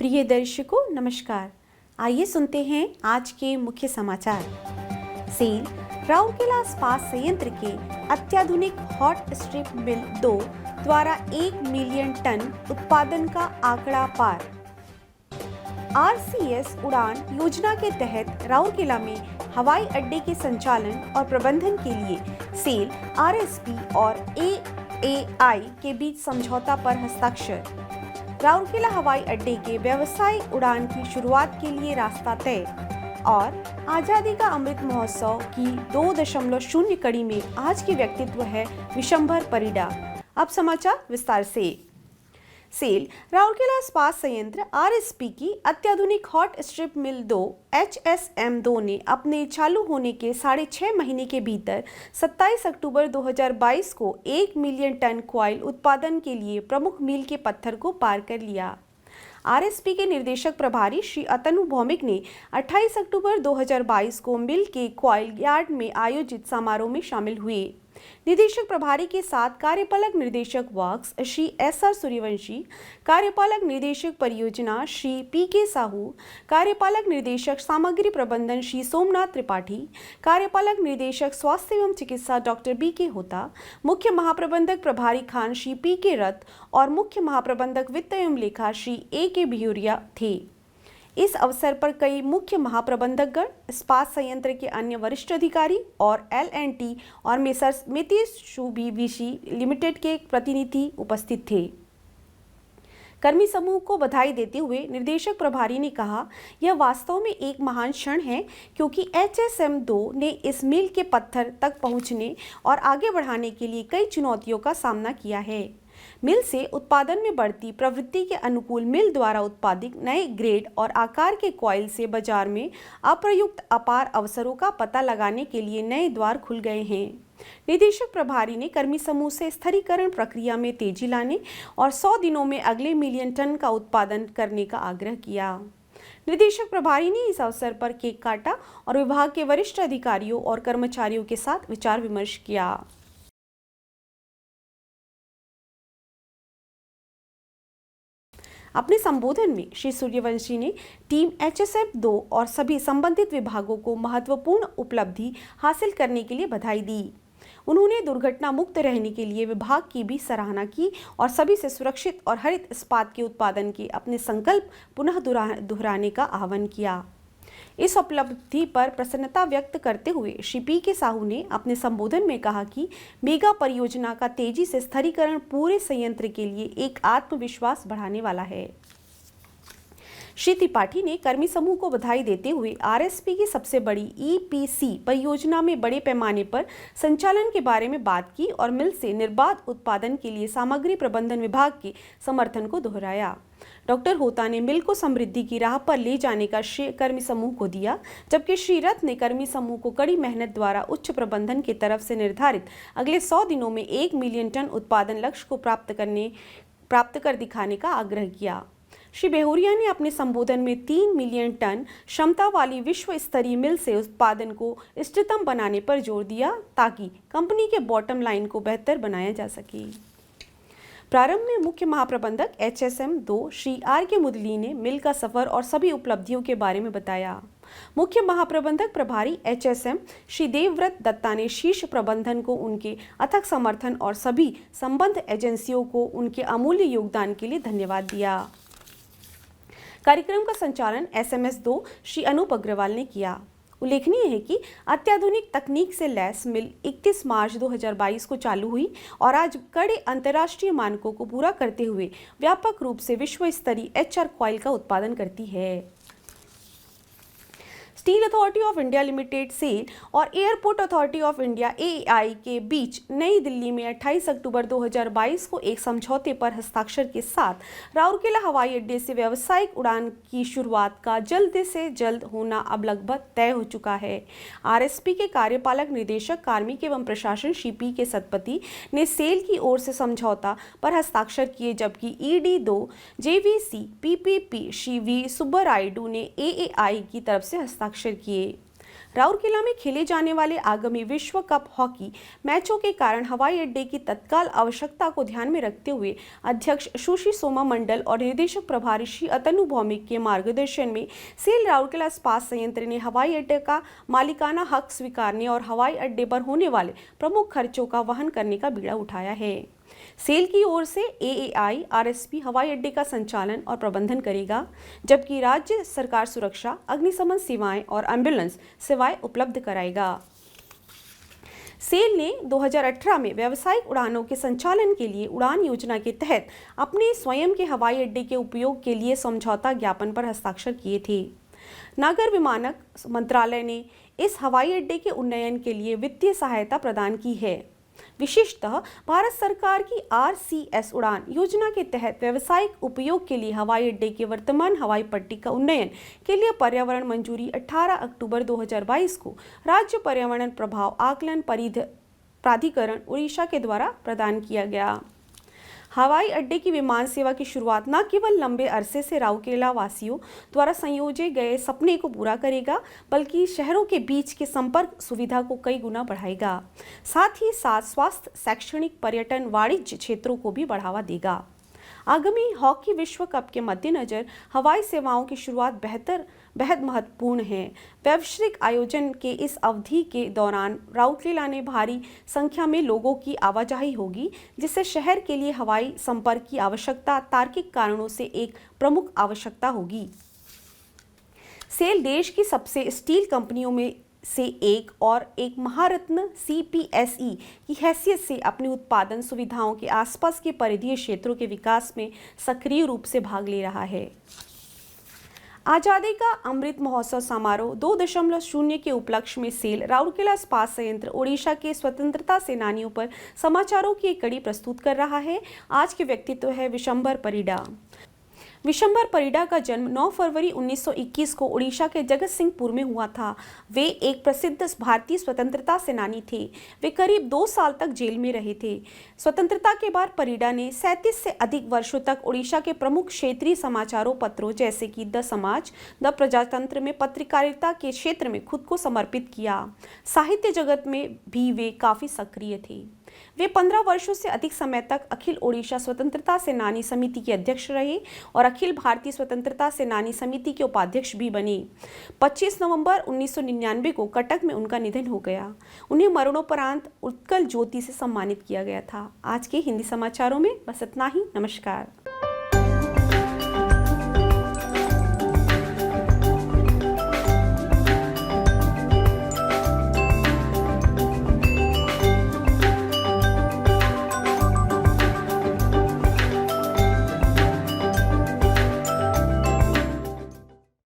प्रिय दर्शकों नमस्कार। आइए सुनते हैं आज के मुख्य समाचार। सेल राउरकेला इस्पात संयंत्र के अत्याधुनिक हॉट स्ट्रिप मिल 2 द्वारा 1 मिलियन टन उत्पादन का आंकड़ा पार। RCS उड़ान योजना के तहत राउरकेला में हवाई अड्डे के संचालन और प्रबंधन के लिए सेल, RSP और AAI के बीच समझौता पर हस्ताक्षर। राउरकेला हवाई अड्डे के व्यावसायिक उड़ान की शुरुआत के लिए रास्ता तय। और आजादी का अमृत महोत्सव की 2.0 कड़ी में आज के व्यक्तित्व है विशंभर परिडा। अब समाचार विस्तार से। सेल राउरकेला इस्पात संयंत्र RSP की अत्याधुनिक हॉट स्ट्रिप मिल 2 HSM2 ने अपने चालू होने के 6.5 महीने के भीतर 27 अक्टूबर 2022 को 1 मिलियन टन क्वाइल उत्पादन के लिए प्रमुख मील के पत्थर को पार कर लिया। RSP के निर्देशक प्रभारी श्री अतनु भौमिक ने 28 अक्टूबर 2022 को मिल के क्वाइल यार्ड में आयोजित समारोह में शामिल हुए। निदेशक प्रभारी के साथ कार्यपालक निर्देशक वर्क्स श्री SR सूर्यवंशी, कार्यपालक निर्देशक परियोजना श्री PK साहू, कार्यपालक निर्देशक सामग्री प्रबंधन श्री सोमनाथ त्रिपाठी, कार्यपालक निर्देशक स्वास्थ्य एवं चिकित्सा डॉक्टर BK होता, मुख्य महाप्रबंधक प्रभारी खान श्री PK रथ और मुख्य महाप्रबंधक वित्त एवं लेखा श्री AK बिहुरिया थे। इस अवसर पर कई मुख्य महाप्रबंधकगण, इस्पात संयंत्र के अन्य वरिष्ठ अधिकारी और L&T और मेसर्स मित्सुबिशी लिमिटेड के प्रतिनिधि उपस्थित थे। कर्मी समूह को बधाई देते हुए निर्देशक प्रभारी ने कहा, यह वास्तव में एक महान क्षण है क्योंकि HSM2 ने इस मील के पत्थर तक पहुंचने और आगे बढ़ाने के लिए कई चुनौतियों का सामना किया है। मिल से उत्पादन में बढ़ती प्रवृत्ति के अनुकूल मिल द्वारा उत्पादित नए ग्रेड और आकार के कॉइल से बाजार में अप्रयुक्त अपार अवसरों का पता लगाने के लिए नए द्वार खुल गए हैं। निदेशक प्रभारी ने कर्मी समूह से स्थिरीकरण प्रक्रिया में तेजी लाने और 100 दिनों में अगले मिलियन टन का उत्पादन करने का आग्रह किया। निदेशक प्रभारी ने इस अवसर पर केक काटा और विभाग के वरिष्ठ अधिकारियों और कर्मचारियों के साथ विचार विमर्श किया। अपने संबोधन में श्री सूर्यवंशी ने टीम HSM2 और सभी संबंधित विभागों को महत्वपूर्ण उपलब्धि हासिल करने के लिए बधाई दी। उन्होंने दुर्घटना मुक्त रहने के लिए विभाग की भी सराहना की और सभी से सुरक्षित और हरित इस्पात के उत्पादन के अपने संकल्प पुनः दोहराने का आह्वान किया। इस उपलब्धि पर प्रसन्नता व्यक्त करते हुए श्री PK साहू ने अपने संबोधन में कहा कि मेगा परियोजना का तेजी से स्थिरीकरण पूरे संयंत्र के लिए एक आत्मविश्वास बढ़ाने वाला है। श्री त्रिपाठी ने कर्मी समूह को बधाई देते हुए RSP की सबसे बड़ी EPC परियोजना में बड़े पैमाने पर संचालन के बारे में बात की और मिल से निर्बाध उत्पादन के लिए सामग्री प्रबंधन विभाग के समर्थन को दोहराया। डॉक्टर होता ने मिल को समृद्धि की राह पर ले जाने का श्रेय कर्मी समूह को दिया, जबकि श्री रथ ने कर्मी समूह को कड़ी मेहनत द्वारा उच्च प्रबंधन की तरफ से निर्धारित अगले 100 दिनों में 1 मिलियन टन उत्पादन लक्ष्य को प्राप्त कर दिखाने का आग्रह किया। श्री बिहुरिया ने अपने संबोधन में 3 मिलियन टन क्षमता वाली विश्व स्तरीय मिल से उत्पादन को इष्टतम बनाने पर जोर दिया ताकि कंपनी के बॉटम लाइन को बेहतर बनाया जा सके। प्रारंभ में मुख्य महाप्रबंधक HSM2 श्री RK मुदली ने मिल का सफर और सभी उपलब्धियों के बारे में बताया। मुख्य महाप्रबंधक प्रभारी HSM श्री देवव्रत दत्ता ने शीर्ष प्रबंधन को उनके अथक समर्थन और सभी संबद्ध एजेंसियों को उनके अमूल्य योगदान के लिए धन्यवाद दिया। कार्यक्रम का संचालन SMS2 श्री अनूप अग्रवाल ने किया। उल्लेखनीय है कि अत्याधुनिक तकनीक से लैस मिल 31 मार्च 2022 को चालू हुई और आज कड़े अंतर्राष्ट्रीय मानकों को पूरा करते हुए व्यापक रूप से विश्व स्तरीय HR कॉइल का उत्पादन करती है। Steel authority of India limited SAIL और airport authority of India AAI के बीच नई दिल्ली में 28 अक्टूबर 2022 को एक समझौते पर हस्ताक्षर के साथ राउरकेला हवाई अड्डे से व्यावसायिक उड़ान की शुरुआत का जल्द से जल्द होना अब लगभग तय हो चुका है। RSP के कार्यपालक निदेशक कार्मिक एवं प्रशासन श्री PK सतपति ने सेल की ओर से समझौता पर हस्ताक्षर किए, जबकि ED2 JVC PPP Shri V Subbarayudu ने AAI की तरफ से हस्ताक्षर किए। राउरकेला में खेले जाने वाले आगामी विश्व कप हॉकी मैचों के कारण हवाई अड्डे की तत्काल आवश्यकता को ध्यान में रखते हुए अध्यक्ष सुश्री सोमा मंडल और निर्देशक प्रभारी श्री अतनु भौमिक के मार्गदर्शन में सेल राउरकेला इस्पात संयंत्र ने हवाई अड्डे का मालिकाना हक स्वीकारने और हवाई अड्डे पर होने वाले प्रमुख खर्चों का वहन करने का बीड़ा उठाया है। सेल की ओर से AAI RSP हवाई अड्डे का संचालन और प्रबंधन करेगा, जबकि राज्य सरकार सुरक्षा, अग्निशमन सेवाएं और एम्बुलेंस सेवाएं उपलब्ध कराएगा। सेल ने 2018 में व्यावसायिक उड़ानों के संचालन के लिए उड़ान योजना के तहत अपने स्वयं के हवाई अड्डे के उपयोग के लिए समझौता ज्ञापन पर हस्ताक्षर किए थे। नागर विमानन मंत्रालय ने इस हवाई अड्डे के उन्नयन के लिए वित्तीय सहायता प्रदान की है। विशेषतः भारत सरकार की RCS उड़ान योजना के तहत व्यावसायिक उपयोग के लिए हवाई अड्डे के वर्तमान हवाई पट्टी का उन्नयन के लिए पर्यावरण मंजूरी 18 अक्टूबर 2022 को राज्य पर्यावरण प्रभाव आकलन प्राधिकरण उड़ीसा के द्वारा प्रदान किया गया। हवाई अड्डे की विमान सेवा की शुरुआत न केवल लंबे अरसे से राउरकेला वासियों द्वारा संयोजे गए सपने को पूरा करेगा, बल्कि शहरों के बीच के संपर्क सुविधा को कई गुना बढ़ाएगा। साथ ही साथ स्वास्थ्य, शैक्षणिक, पर्यटन, वाणिज्य क्षेत्रों को भी बढ़ावा देगा। आगामी हॉकी विश्व कप के मद्देनजर हवाई सेवाओं की शुरुआत बेहद महत्वपूर्ण है। वैश्विक आयोजन के इस अवधि के दौरान राउरकेला में भारी संख्या में लोगों की आवाजाही होगी, जिससे शहर के लिए हवाई संपर्क की आवश्यकता तार्किक कारणों से एक प्रमुख आवश्यकता होगी। सेल देश की सबसे स्टील कंपनियों में से एक महारत्न CPSE की हैसियत से अपनी उत्पादन सुविधाओं के आसपास के परिधीय क्षेत्रों के विकास में सक्रिय रूप से भाग ले रहा है। आज़ादी का अमृत महोत्सव समारोह 2.0 के उपलक्ष्य में सेल राउरकेला इस्पात संयंत्र ओडिशा के स्वतंत्रता सेनानियों पर समाचारों की एक कड़ी प्रस्तुत कर रहा है। आज के व्यक्तित्व है विशंबर परिडा। विशंबर परिडा का जन्म 9 फरवरी 1921 को ओडिशा के जगत सिंहपुर में हुआ था। वे एक प्रसिद्ध भारतीय स्वतंत्रता सेनानी थे। वे करीब 2 साल तक जेल में रहे थे। स्वतंत्रता के बाद परिडा ने 37 से अधिक वर्षों तक ओडिशा के प्रमुख क्षेत्रीय समाचारों पत्रों जैसे कि द समाज, द प्रजातंत्र में पत्रकारिता के क्षेत्र में खुद को समर्पित किया। साहित्य जगत में भी वे काफी सक्रिय थे। वे 15 वर्षों से अधिक समय तक अखिल ओडिशा स्वतंत्रता सेनानी समिति के अध्यक्ष रहे और अखिल भारतीय स्वतंत्रता सेनानी समिति के उपाध्यक्ष भी बने। 25 नवंबर 1999 को कटक में उनका निधन हो गया। उन्हें मरणोपरांत उत्कल ज्योति से सम्मानित किया गया था। आज के हिंदी समाचारों में बस इतना ही। नमस्कार।